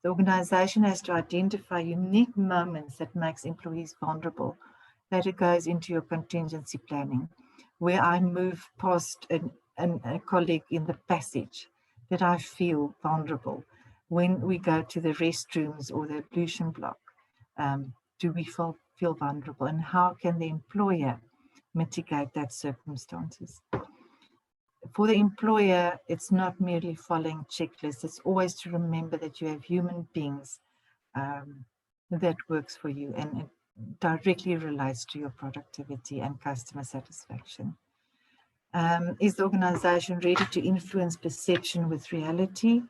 The organization has to identify unique moments that makes employees vulnerable. That it goes into your contingency planning, where I move past a colleague in the passage that I feel vulnerable. When we go to the restrooms or the ablution block, do we feel vulnerable, and how can the employer mitigate that circumstances? For the employer, it's not merely following checklists. It's always to remember that you have human beings that works for you, and it directly relates to your productivity and customer satisfaction. Is the organization ready to influence perception with reality?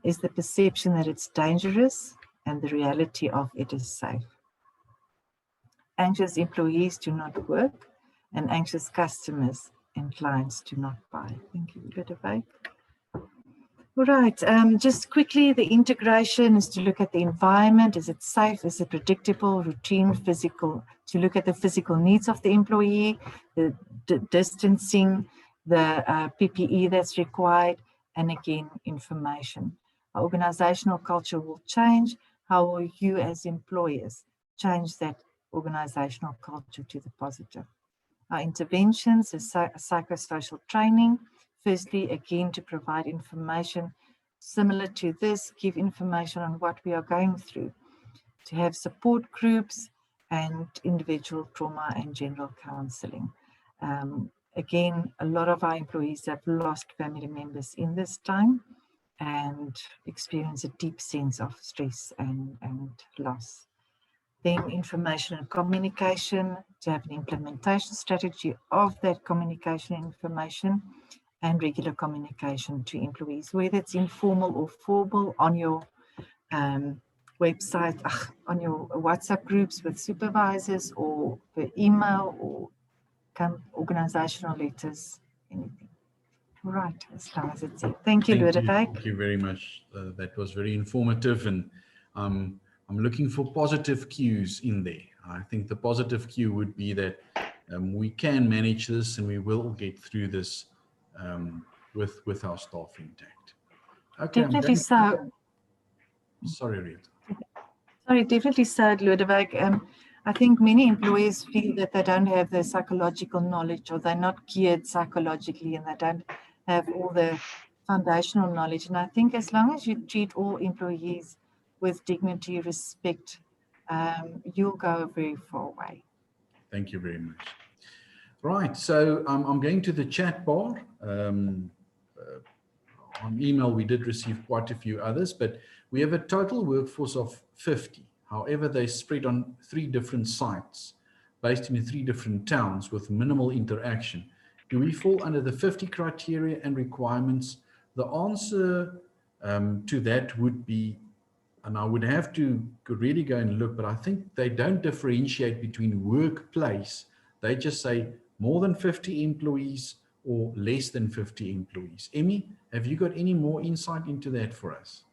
Is the perception that it's dangerous and the reality of it is safe? Anxious employees do not work, and anxious customers and clients do not buy. Thank you, Ludovic. All right, just quickly, the integration is to look at the environment. Is it safe? Is it predictable, routine, physical? To look at the physical needs of the employee, the distancing, the PPE that's required, and again, information. Our organizational culture will change. How will you as employers change that organizational culture to the positive? Our interventions is psychosocial training. Firstly, again, to provide information similar to this, give information on what we are going through, to have support groups and individual trauma and general counseling. Again, a lot of our employees have lost family members in this time and experience a deep sense of stress and loss. Then information and communication, to have an implementation strategy of that communication and information, and regular communication to employees, whether it's informal or formal, on your website, on your WhatsApp groups with supervisors, or per email, or organizational letters, anything. All right, as long as it's it. Thank you, Ludovic. Thank you very much. That was very informative, and I'm looking for positive cues in there. I think the positive cue would be that we can manage this, and we will get through this with our staff intact. Okay, definitely so. Sorry, Rita. Sorry, definitely so, Ludovic. I think many employees feel that they don't have the psychological knowledge, or they're not geared psychologically, and they don't have all the foundational knowledge. And I think as long as you treat all employees with dignity, respect, you'll go a very far way. Thank you very much. Right, so I'm going to the chat bar. On email, we did receive quite a few others, but we have a total workforce of 50. However, they spread on 3 different sites, based in 3 different towns with minimal interaction. Do we fall under the 50 criteria and requirements? The answer to that would be, and I would have to really go and look, but I think they don't differentiate between workplace. They just say more than 50 employees or less than 50 employees. Emmy, have you got any more insight into that for us?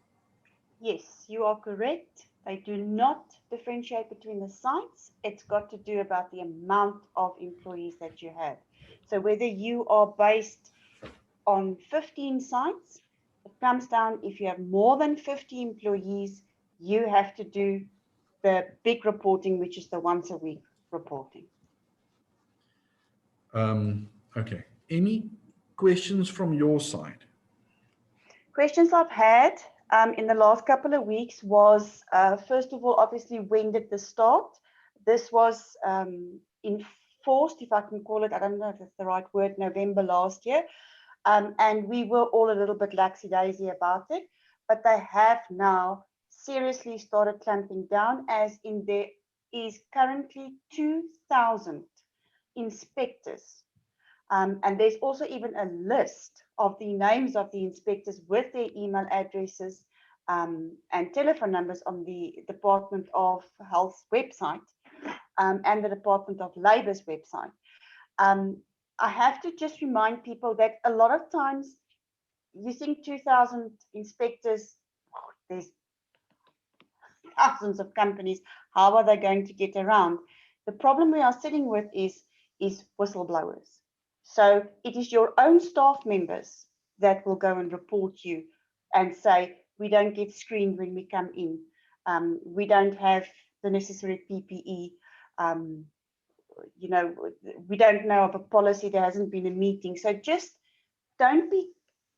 Yes, you are correct. They do not differentiate between the sites. It's got to do about the amount of employees that you have. So whether you are based on 15 sites, it comes down, if you have more than 50 employees, you have to do the big reporting, which is the once a week reporting. Okay. Emmy, questions from your side? Questions I've had in the last couple of weeks was, first of all, obviously, when did this start? This was enforced, if I can call it, I don't know if it's the right word, November last year. And we were all a little bit laxy-daisy about it, but they have now seriously started clamping down, as in there is currently 2,000 inspectors. And there's also even a list of the names of the inspectors with their email addresses and telephone numbers on the Department of Health's website and the Department of Labour's website. I have to just remind people that a lot of times you think 2,000 inspectors, there's thousands of companies, how are they going to get around? The problem we are sitting with is whistleblowers. So it is your own staff members that will go and report you and say, we don't get screened when we come in. We don't have the necessary PPE. You know, we don't know of a policy, there hasn't been a meeting. So just don't be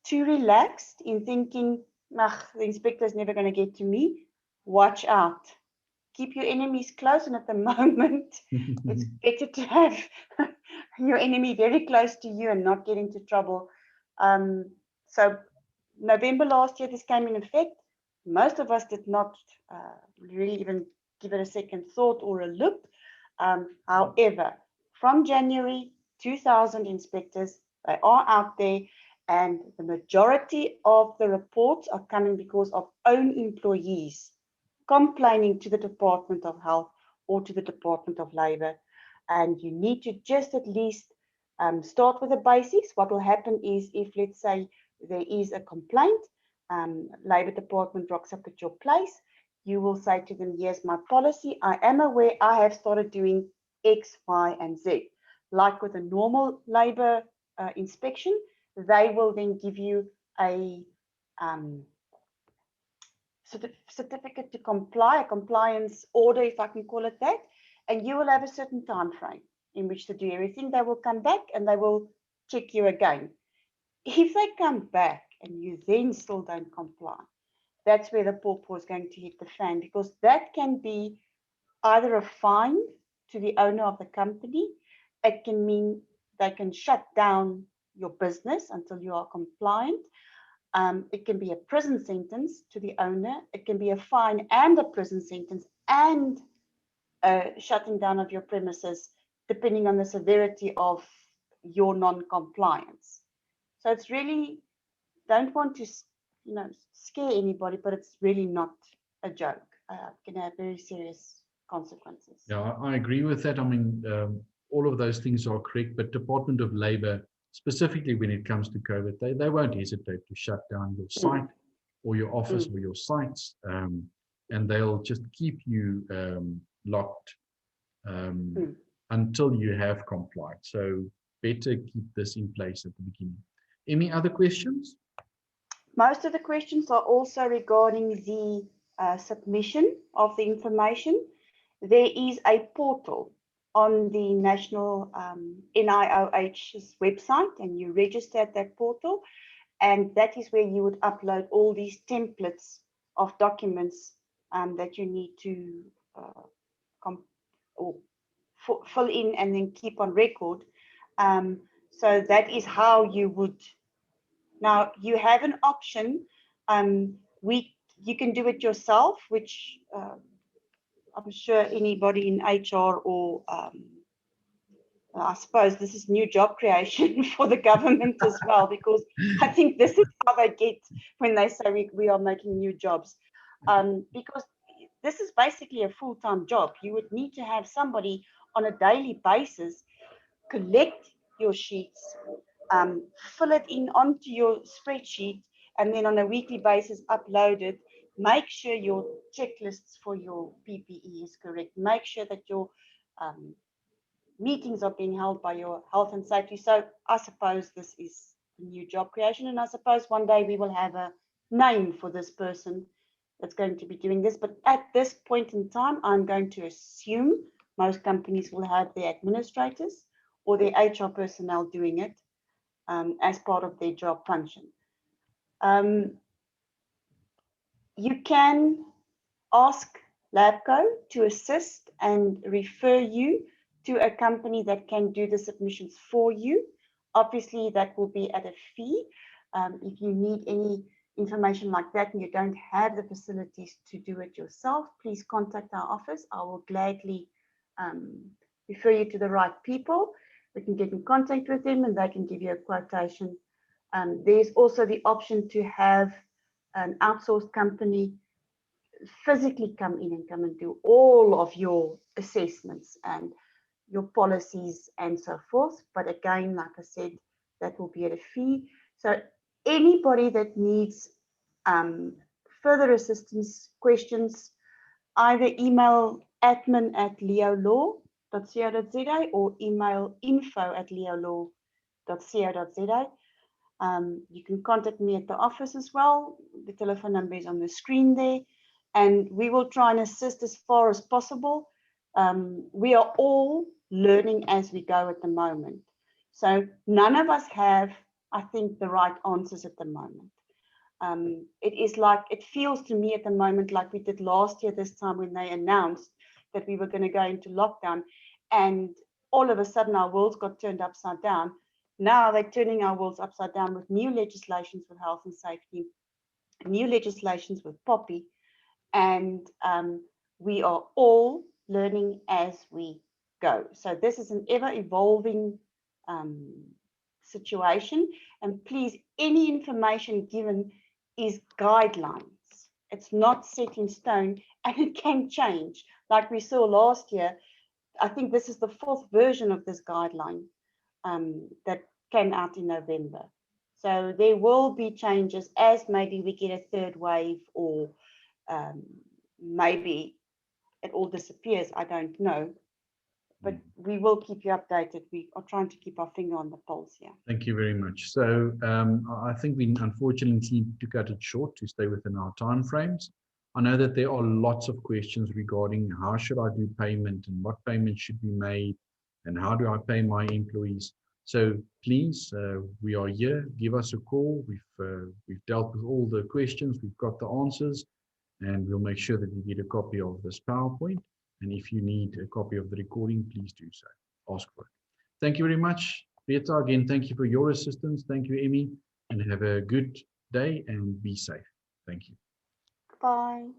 too relaxed in thinking, the inspector is never going to get to me. Watch out. Keep your enemies close, and at the moment, it's better to have your enemy very close to you and not get into trouble. So November last year, this came in effect. Most of us did not really even give it a second thought or a look. However, from January, 2,000 inspectors, they are out there, and the majority of the reports are coming because of own employees complaining to the Department of Health or to the Department of Labour. And you need to just at least start with the basics. What will happen is, if let's say there is a complaint, Labour Department rocks up at your place, you will say to them, here's my policy. I am aware I have started doing X, Y, and Z. Like with a normal Labour inspection, they will then give you a certificate to comply, a compliance order, if I can call it that, and you will have a certain time frame in which to do everything. They will come back and they will check you again. If they come back and you then still don't comply, that's where the pawpaw is going to hit the fan, because that can be either a fine to the owner of the company. It can mean they can shut down your business until you are compliant. It can be a prison sentence to the owner. It can be a fine and a prison sentence and shutting down of your premises, depending on the severity of your non-compliance. So it's really, don't want to, scare anybody, but it's really not a joke. It can have very serious consequences. Yeah, I agree with that. I mean, all of those things are correct, but Department of Labour, specifically when it comes to COVID, they won't hesitate to shut down your site or your office or your sites, and they'll just keep you locked until you have complied. So better keep this in place at the beginning. Any other questions? Most of the questions are also regarding the submission of the information. There is a portal on the national NIOH's website, and you register at that portal. And that is where you would upload all these templates of documents that you need to fill in and then keep on record. So that is how you would. Now you have an option. You can do it yourself, which I'm sure anybody in HR or I suppose this is new job creation for the government as well, because I think this is how they get when they say we are making new jobs. Because this is basically a full-time job. You would need to have somebody on a daily basis collect your sheets, fill it in onto your spreadsheet, and then on a weekly basis upload it. Make sure your checklists for your PPE is correct. Make sure that your meetings are being held by your health and safety. So I suppose this is new job creation, and I suppose one day we will have a name for this person that's going to be doing this. But at this point in time, I'm going to assume most companies will have their administrators or their HR personnel doing it as part of their job function. You can ask Labco to assist and refer you to a company that can do the submissions for you. Obviously, that will be at a fee. If you need any information like that and you don't have the facilities to do it yourself, please contact our office. I will gladly refer you to the right people. We can get in contact with them and they can give you a quotation. There's also the option to have an outsourced company physically come in and do all of your assessments and your policies and so forth. But again, like I said, that will be at a fee. So anybody that needs further assistance, questions, either email admin@leolaw.co.za or email info@leolaw.co.za. You can contact me at the office as well. The telephone number is on the screen there, and we will try and assist as far as possible. We are all learning as we go at the moment. So none of us have, I think, the right answers at the moment. It feels to me at the moment like we did last year this time when they announced that we were going to go into lockdown, and all of a sudden our worlds got turned upside down. Now they're turning our worlds upside down with new legislations with health and safety, new legislations with POPI, and we are all learning as we go. So this is an ever-evolving situation, and please, any information given is guidelines. It's not set in stone, and it can change. Like we saw last year, I think this is the 4th version of this guideline that came out in November. So there will be changes as maybe we get a 3rd wave, or maybe it all disappears. I don't know. But we will keep you updated. We are trying to keep our finger on the pulse here. Thank you very much. So I think we unfortunately need to cut it short to stay within our timeframes. I know that there are lots of questions regarding how should I do payment and what payment should be made and how do I pay my employees. So please, we are here. Give us a call. We've dealt with all the questions. We've got the answers, and we'll make sure that you get a copy of this PowerPoint. And if you need a copy of the recording, please do so. Ask for it. Thank you very much, Rita. Again, thank you for your assistance. Thank you, Emmy, and have a good day and be safe. Thank you. Bye.